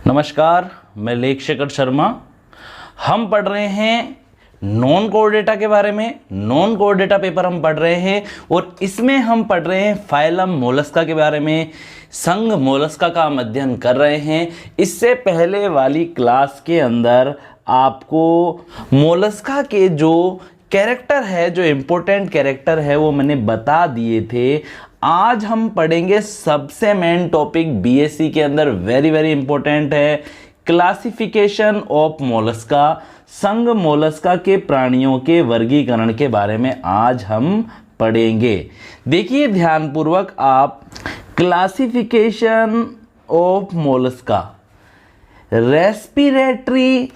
नमस्कार, मैं लेख शेखर शर्मा। हम पढ़ रहे हैं नॉन कोर डेटा के बारे में। नॉन कोर डेटा पेपर हम पढ़ रहे हैं और इसमें हम पढ़ रहे हैं फाइलम मोलस्का के बारे में, संघ मोलस्का का हम अध्ययन कर रहे हैं। इससे पहले वाली क्लास के अंदर आपको मोलस्का के जो कैरेक्टर है, जो इम्पोर्टेंट कैरेक्टर है, वो मैंने बता दिए थे। आज हम पढ़ेंगे सबसे मेन टॉपिक बीएससी के अंदर वेरी इंपॉर्टेंट है, क्लासिफिकेशन ऑफ मोलस्का। संघ मोलस्का के प्राणियों के वर्गीकरण के बारे में आज हम पढ़ेंगे। देखिए ध्यानपूर्वक आप, classification of Mollusca. Respiratory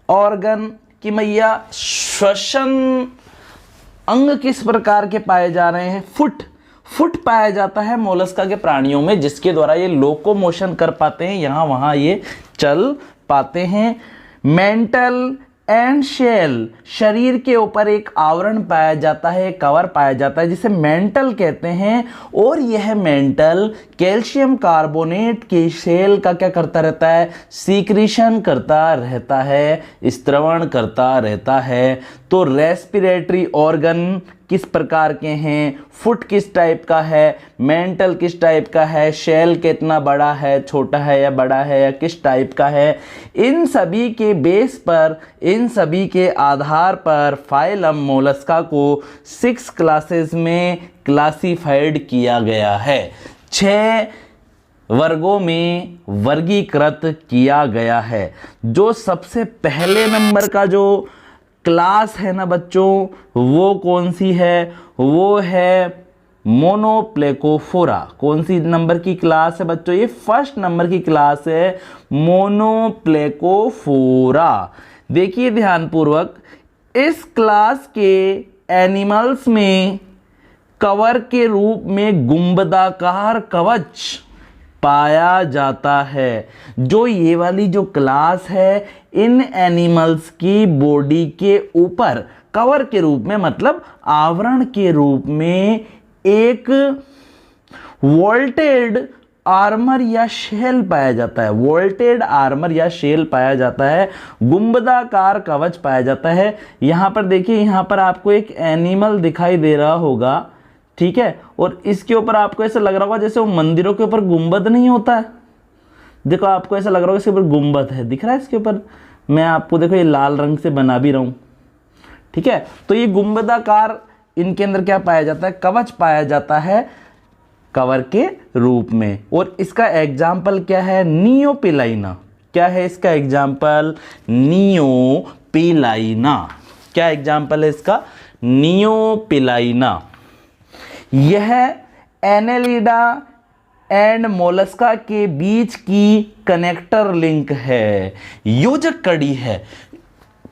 organ की मैया, श्वसन अंग किस प्रकार के पाए जा रहे हैं? फुट पाया जाता है मोलस्का के प्राणियों में, जिसके द्वारा ये लोकोमोशन कर पाते हैं, यहाँ वहाँ ये चल पाते हैं। मेंटल एंड शेल, शरीर के ऊपर एक आवरण पाया जाता है, कवर पाया जाता है, जिसे मेंटल कहते हैं। और यह मेंटल कैल्शियम कार्बोनेट के शेल का क्या करता रहता है? सीक्रेशन करता रहता है, स्त्रवण करता रहता है। तो रेस्पिरेटरी ऑर्गन किस प्रकार के हैं? फुट किस टाइप का है? मेंटल किस टाइप का है? शेल कितना बड़ा है, छोटा है या बड़ा है, या किस टाइप का है? इन सभी के बेस पर, इन सभी के आधार पर फाइलम मोलस्का को 6 क्लासेस में क्लासिफाइड किया गया है, 6 वर्गों में वर्गीकृत किया गया है। जो सबसे पहले नंबर का जो क्लास है ना बच्चों, वो कौन सी है? वो है मोनोप्लेकोफोरा। कौन सी नंबर की क्लास है बच्चों? ये फर्स्ट नंबर की क्लास है, मोनोप्लेकोफोरा। देखिए ध्यानपूर्वक, इस क्लास के एनिमल्स में कवर के रूप में गुंबदाकार कवच पाया जाता है। जो ये वाली जो क्लास है, इन एनिमल्स की बॉडी के ऊपर कवर के रूप में, मतलब आवरण के रूप में, एक वोल्टेड आर्मर या शेल पाया जाता है। वोल्टेड आर्मर या शेल पाया जाता है, गुंबदाकार कवच पाया जाता है। यहाँ पर देखिए, यहाँ पर आपको एक एनिमल दिखाई दे रहा होगा, ठीक है, और इसके ऊपर आपको ऐसा लग रहा होगा जैसे वो मंदिरों के ऊपर गुंबद नहीं होता है। देखो, आपको ऐसा लग रहा होगा इसके ऊपर गुंबद है, दिख रहा है इसके ऊपर? मैं आपको देखो ये लाल रंग से बना भी रहा हूँ, ठीक है। तो ये गुंबदाकार, इनके अंदर क्या पाया जाता है? कवच पाया जाता है कवर के रूप में। और इसका एग्जाम्पल क्या है? नियोपिलाइना। क्या है इसका एग्जाम्पल? नियोपिलाइना। क्या एग्जाम्पल है इसका? नियोपिलाइना। यह एनेलिडा एंड मोलस्का के बीच की कनेक्टर लिंक है, योजक कड़ी है।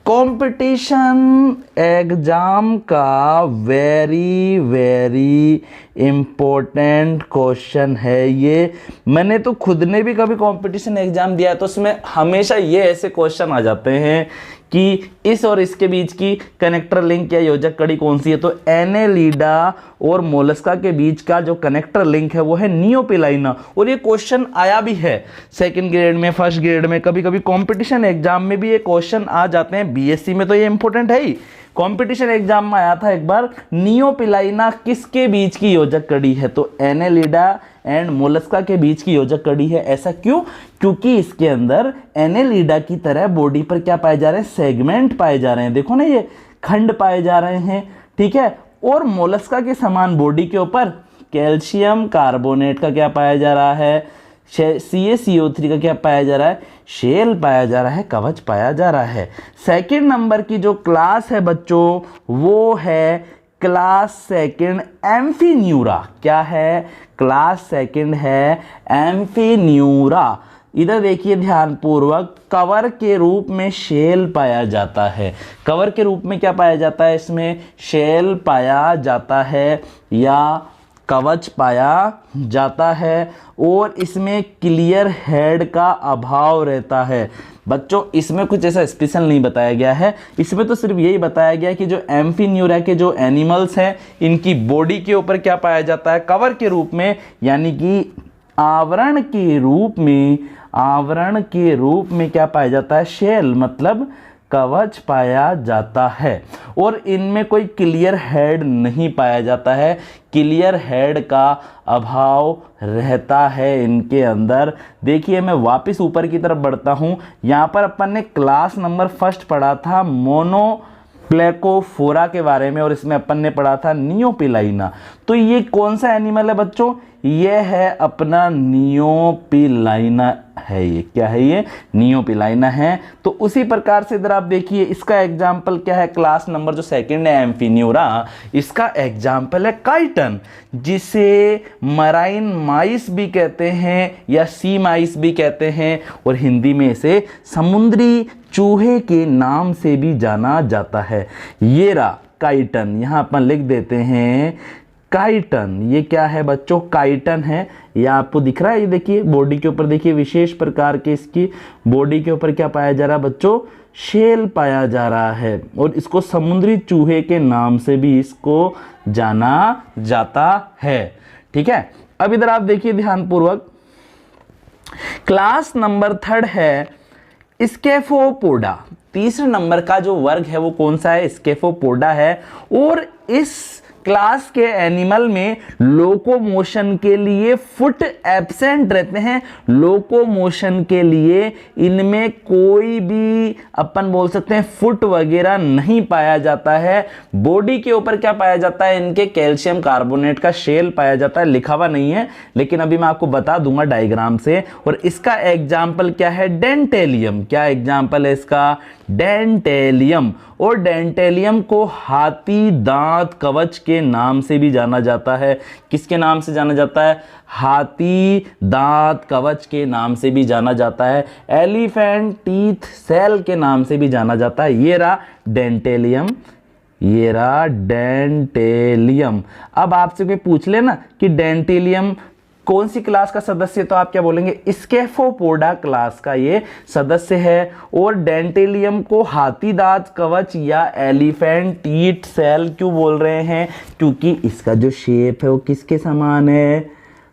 कंपटीशन एग्जाम का वेरी इंपॉर्टेंट क्वेश्चन है ये। मैंने तो खुद ने भी कभी कंपटीशन एग्जाम दिया है, तो उसमें हमेशा ये ऐसे क्वेश्चन आ जाते हैं कि इस और इसके बीच की कनेक्टर लिंक या योजक कड़ी कौन सी है? तो एनेलिडा और मोलस्का के बीच का जो कनेक्टर लिंक है वो है नियोपिलाइना। और ये क्वेश्चन आया भी है सेकंड ग्रेड में, फर्स्ट ग्रेड में, कभी कभी कंपटीशन एग्जाम में भी ये क्वेश्चन आ जाते हैं। बीएससी में तो ये इंपॉर्टेंट है ही, कंपटीशन एग्जाम में आया था एक बार, नियोपिलाइना किसके बीच की योजक कड़ी है? तो एनेलिडा एंड मोलस्का के बीच की योजक कड़ी है। ऐसा क्यों? क्योंकि इसके अंदर एनेलिडा की तरह बॉडी पर क्या पाए जा रहे हैं? सेगमेंट पाए जा रहे हैं। देखो ना, ये खंड पाए जा रहे हैं, ठीक है। और मोलस्का के समान बॉडी के ऊपर कैल्शियम कार्बोनेट का क्या पाया जा रहा है? CaCO3 का क्या पाया जा रहा है? शेल पाया जा रहा है, कवच पाया जा रहा है। सेकंड नंबर की जो क्लास है बच्चों, वो है क्लास सेकंड एम्फीन्यूरा। क्या है? क्लास सेकंड है एम्फीन्यूरा। इधर देखिए ध्यानपूर्वक, कवर के रूप में शेल पाया जाता है। कवर के रूप में क्या पाया जाता है? इसमें शेल पाया जाता है या कवच पाया जाता है। और इसमें क्लियर हेड का अभाव रहता है। बच्चों, इसमें कुछ ऐसा स्पेशल नहीं बताया गया है, इसमें तो सिर्फ यही बताया गया है कि जो एम्फीन्यूरा के जो एनिमल्स हैं, इनकी बॉडी के ऊपर क्या पाया जाता है? कवर के रूप में, यानी कि आवरण के रूप में, आवरण के रूप में क्या पाया जाता है, शेल मतलब कवच पाया जाता है। और इनमें कोई क्लियर हेड नहीं पाया जाता है, क्लियर हेड का अभाव रहता है इनके अंदर। देखिए मैं वापस ऊपर की तरफ बढ़ता हूँ। यहाँ पर अपन ने क्लास नंबर फर्स्ट पढ़ा था मोनोप्लेकोफोरा के बारे में, और इसमें अपन ने पढ़ा था नियोपिलाइना। तो ये कौन सा एनिमल है बच्चों, ये है अपना नियोपिलाइना है। ये क्या है, ये नियोपिलाइना है। तो उसी प्रकार से इधर आप देखिए इसका एग्जाम्पल क्या है, क्लास नंबर जो सेकंड है एम्फीन्यूरा, इसका एग्जाम्पल है काइटन, जिसे मराइन माइस भी कहते हैं या सी माइस भी कहते हैं, और हिंदी में इसे समुद्री चूहे के नाम से भी जाना जाता है। ये रहा काइटन, यहाँ अपन लिख देते हैं काइटन। ये क्या है बच्चों, काइटन है। ये आपको दिख रहा है, ये देखिए बॉडी के ऊपर देखिए विशेष प्रकार के इसकी बॉडी के ऊपर क्या पाया जा रहा है बच्चों, शेल पाया जा रहा है, और इसको समुद्री चूहे के नाम से भी इसको जाना जाता है। ठीक है, अब इधर आप देखिए ध्यानपूर्वक, क्लास नंबर थर्ड है स्केफोपोडा। तीसरे नंबर का जो वर्ग है वो कौन सा है, स्केफोपोडा है। और इस क्लास के एनिमल में लोकोमोशन के लिए फुट एब्सेंट रहते हैं। लोकोमोशन के लिए इनमें कोई भी अपन बोल सकते हैं फुट वगैरह नहीं पाया जाता है। बॉडी के ऊपर क्या पाया जाता है, इनके कैल्शियम कार्बोनेट का शेल पाया जाता है। लिखा हुआ नहीं है लेकिन अभी मैं आपको बता दूंगा डायग्राम से। और इसका एग्जाम्पल क्या है, डेंटेलियम। क्या एग्जाम्पल है इसका, डेंटेलियम। और डेंटेलियम को हाथी दांत कवच के नाम से भी जाना जाता है। किसके नाम से जाना जाता है, हाथी दांत कवच के नाम से भी जाना जाता है। एलिफेंट टीथ सेल के नाम से भी जाना जाता है। ये रहा डेंटेलियम, ये रहा डेंटेलियम। अब आपसे कोई पूछ ले ना कि डेंटेलियम कौन सी क्लास का सदस्य, तो आप क्या बोलेंगे, स्केफोपोडा क्लास का ये सदस्य है। और डेंटेलियम को हाथी दांत कवच या एलिफेंट टीथ सेल क्यों बोल रहे हैं, क्योंकि इसका जो शेप है वो किसके समान है,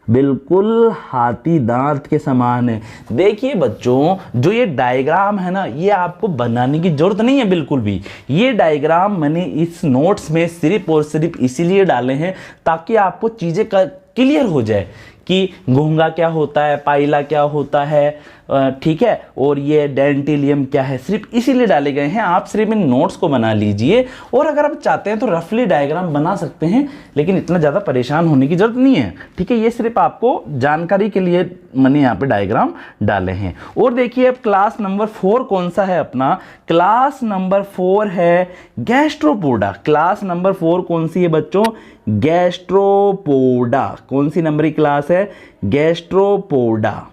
बिल्कुल हाथी दांत के समान है। देखिए बच्चों, जो ये डायग्राम है ना, ये आपको बनाने की जरूरत नहीं है बिल्कुल भी। ये डायग्राम मैंने इस नोट्स में सिर्फ और सिर्फ इसीलिए डाले हैं ताकि आपको चीज़ें क्लियर हो जाए कि घोंगा क्या होता है, पाइला क्या होता है, ठीक है, और ये डेंटेलियम क्या है, सिर्फ इसीलिए डाले गए हैं। आप सिर्फ इन नोट्स को बना लीजिए, और अगर आप चाहते हैं तो रफली डायग्राम बना सकते हैं, लेकिन इतना ज़्यादा परेशान होने की जरूरत नहीं है। ठीक है, ये सिर्फ आपको जानकारी के लिए मैंने यहाँ पे डायग्राम डाले हैं। और देखिए अब क्लास नंबर 4 कौन सा है अपना, क्लास नंबर 4 है गैस्ट्रोपोडा। क्लास नंबर 4 कौन सी है बच्चों, गैस्ट्रोपोडा। कौन सी नंबर की क्लास है, गैस्ट्रोपोडा,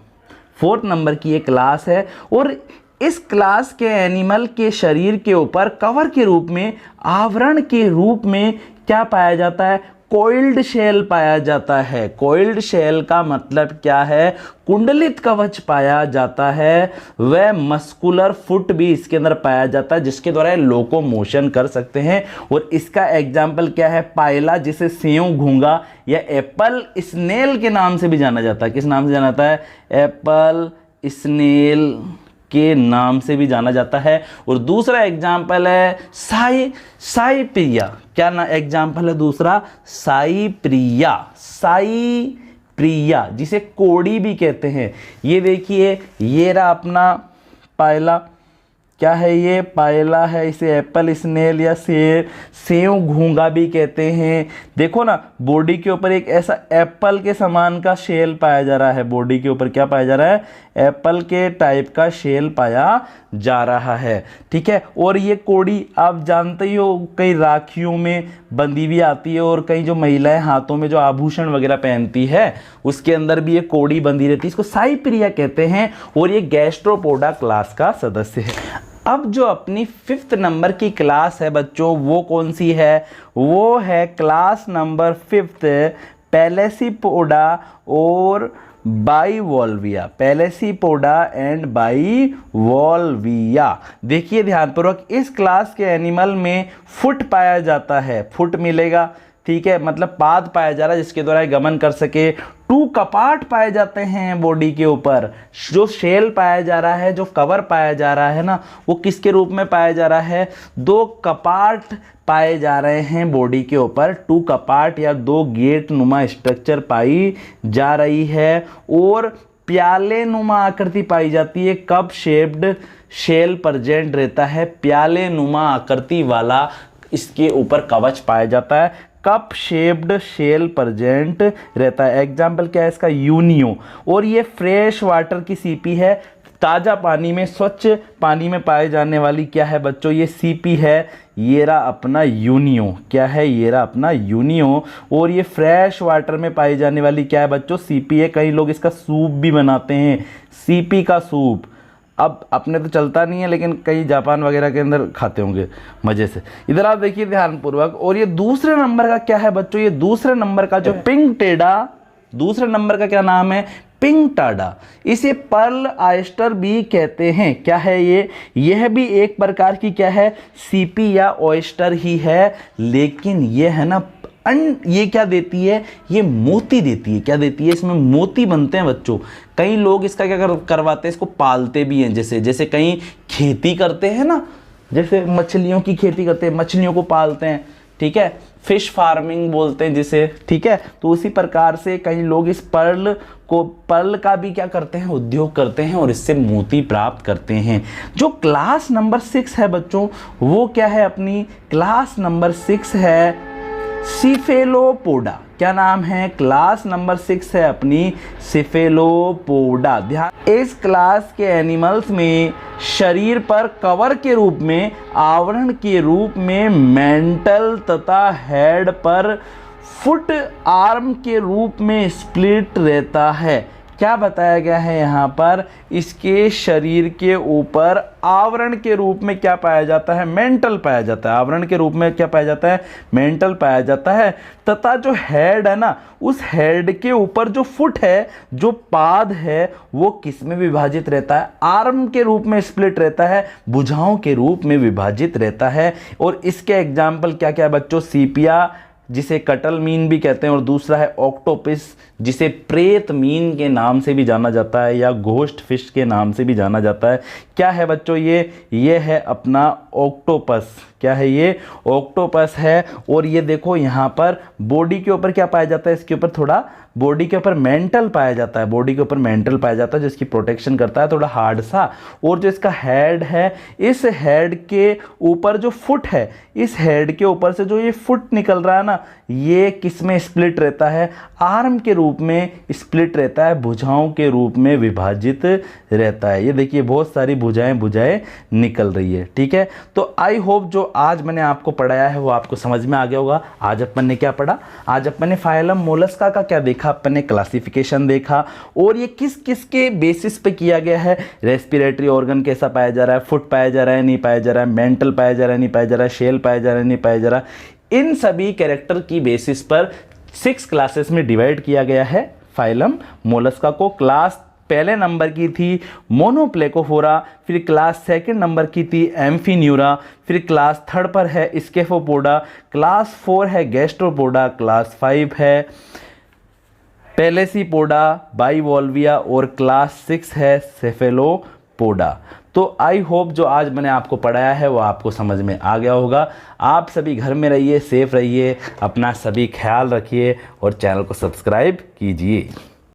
4th नंबर की ये क्लास है। और इस क्लास के एनिमल के शरीर के ऊपर कवर के रूप में, आवरण के रूप में क्या पाया जाता है, कोइल्ड शेल पाया जाता है। कोइल्ड शेल का मतलब क्या है, कुंडलित कवच पाया जाता है। वह मस्कुलर फुट भी इसके अंदर पाया जाता है, जिसके द्वारा लोकोमोशन कर सकते हैं। और इसका एग्जाम्पल क्या है, पाइला, जिसे सेव घोंगा या एप्पल स्नेल के नाम से भी जाना जाता है। किस नाम से जाना जाता है, एप्पल स्नेल के नाम से भी जाना जाता है। और दूसरा एग्जाम्पल है साइप्रिया। क्या ना एग्जाम्पल है दूसरा, साइप्रिया। साइप्रिया जिसे कोड़ी भी कहते हैं। ये देखिए, ये रहा अपना पाइला। क्या है ये, पाइला है। इसे एप्पल स्नेल या सेव घोंगा भी कहते हैं। देखो ना, बॉडी के ऊपर एक ऐसा एप्पल के समान का शेल पाया जा रहा है। बॉडी के ऊपर क्या पाया जा रहा है, एप्पल के टाइप का शेल पाया जा रहा है। ठीक है, और ये कोड़ी आप जानते ही हो, कई राखियों में बंदी भी आती है, और कई जो महिलाएं हाथों में जो आभूषण वगैरह पहनती है उसके अंदर भी ये कोड़ी बंदी रहती है। इसको साइप्रिया कहते हैं, और ये गैस्ट्रोपोडा क्लास का सदस्य है। अब जो अपनी 5th नंबर की क्लास है बच्चों, वो कौन सी है, वो है क्लास नंबर 5 पैलेसीपोडा और बाइवॉल्विया। पैलेसीपोडा एंड बाइवॉल्विया। देखिए ध्यानपूर्वक, इस क्लास के एनिमल में फुट पाया जाता है। फुट मिलेगा, ठीक है, मतलब पाद पाया जा रहा है जिसके द्वारा गमन कर सके। 2 कपाट पाए जाते हैं बॉडी के ऊपर। जो शेल पाया जा रहा है, जो कवर पाया जा रहा है ना, वो किसके रूप में पाया जा रहा है? 2 कपाट पाए जा रहे हैं बॉडी के ऊपर। 2 कपाट या 2 गेट नुमा स्ट्रक्चर पाई जा रही है और प्याले नुमा आकृति पाई जाती है। कप शेप्ड शेल प्रेजेंट रहता है, प्याले नुमा आकृति वाला इसके ऊपर कवच पाया जाता है। कप शेप्ड शेल प्रेजेंट रहता है। एग्जाम्पल क्या है इसका? यूनियो। और ये फ्रेश वाटर की सीपी है, ताज़ा पानी में, स्वच्छ पानी में पाए जाने वाली क्या है बच्चों? ये सीपी है। ये रहा अपना यूनियो। क्या है? ये रहा अपना यूनियो। और ये फ्रेश वाटर में पाई जाने वाली क्या है बच्चों? सीपी है। कई लोग इसका सूप भी बनाते हैं, सीपी का सूप। अब अपने तो चलता नहीं है, लेकिन कई जापान वगैरह के अंदर खाते होंगे मज़े से। इधर आप देखिए ध्यानपूर्वक। और ये दूसरे नंबर का क्या है बच्चों? ये दूसरे नंबर का जो पिंक टेडा, दूसरे नंबर का क्या नाम है? पिंक टाडा। इसे पर्ल ऑयस्टर भी कहते हैं। क्या है ये? यह भी एक प्रकार की क्या है? सीपी या ऑयस्टर ही है, लेकिन ये है ना ये क्या देती है? ये मोती देती है। क्या देती है? इसमें मोती बनते हैं बच्चों। कई लोग इसका क्या करवाते हैं? इसको पालते भी हैं। जैसे कहीं खेती करते हैं ना, जैसे मछलियों की खेती करते हैं, मछलियों को पालते हैं, ठीक है, फिश फार्मिंग बोलते हैं जिसे, ठीक है। तो उसी प्रकार से कई लोग इस पर्ल का भी क्या करते हैं? उद्योग करते हैं और इससे मोती प्राप्त करते हैं। जो क्लास नंबर 6 है बच्चों, वो क्या है? अपनी क्लास नंबर 6 है सिफेलोपोडा। क्या नाम है? क्लास नंबर 6 है अपनी सिफेलोपोडा। ध्यान, इस क्लास के एनिमल्स में शरीर पर कवर के रूप में, आवरण के रूप में मेंटल तथा हेड पर फुट आर्म के रूप में स्प्लिट रहता है। क्या बताया गया है यहाँ पर? इसके शरीर के ऊपर आवरण के रूप में क्या पाया जाता है? मेंटल पाया जाता है। आवरण के रूप में क्या पाया जाता है? मेंटल पाया जाता है। तथा जो हेड है ना, उस हेड के ऊपर जो फुट है, जो पाद है, वो किस में विभाजित रहता है? आर्म के रूप में स्प्लिट रहता है, भुजाओं के रूप में विभाजित रहता है। और इसके एग्जाम्पल क्या क्या है बच्चों? सीपिया, जिसे कटल मीन भी कहते हैं, और दूसरा है ऑक्टोपस, जिसे प्रेत मीन के नाम से भी जाना जाता है या घोस्ट फिश के नाम से भी जाना जाता है। क्या है बच्चों? ये है अपना ऑक्टोपस। क्या है ये? ऑक्टोपस है। और ये देखो यहाँ पर बॉडी के ऊपर क्या पाया जाता है? इसके ऊपर थोड़ा बॉडी के ऊपर मेंटल पाया जाता है। बॉडी के ऊपर मेंटल पाया जाता है जो इसकी प्रोटेक्शन करता है, थोड़ा हार्ड सा। और जो इसका हेड है, इस हेड के ऊपर जो फुट है, इस हेड के ऊपर से जो ये फुट निकल रहा है ना, ये किस में स्प्लिट रहता है? आर्म के रूप में स्प्लिट रहता है, भुजाओं के रूप में विभाजित रहता है। ये देखिए बहुत सारी भुजाएं निकल रही है, ठीक है। तो आई होप जो आज मैंने आपको पढ़ाया है वो आपको समझ में आ गया होगा। आज अपन ने क्या पढ़ा? आज अपन ने फाइलम मोलस्का का क्या देखा? अपन ने क्लासिफिकेशन देखा, और ये किस किस के बेसिस पे किया गया है। रेस्पिरेटरी ऑर्गन कैसा पाया जा रहा है, फुट पाया जा रहा है, नहीं पाया जा रहा है, मेंटल पाया जा रहा है, नहीं पाया जा रहा है, शेल पाया जा रहा है, नहीं पाया जा रहा। इन सभी कैरेक्टर की बेसिस पर 6 क्लासेस में डिवाइड किया गया है फाइलम मोलस्का को। क्लास पहले नंबर की थी मोनोप्लेकोफोरा, फिर क्लास सेकंड नंबर की थी एम्फीन्यूरा, फिर क्लास थर्ड पर है स्केफोपोडा, क्लास 4 है गैस्ट्रोपोडा, क्लास 5 है पेलेसीपोडा बाइवॉल्विया, और क्लास 6 है सेफेलोपोडा। तो आई होप जो आज मैंने आपको पढ़ाया है वो आपको समझ में आ गया होगा। आप सभी घर में रहिए, सेफ रहिए, अपना सभी ख्याल रखिए और चैनल को सब्सक्राइब कीजिए।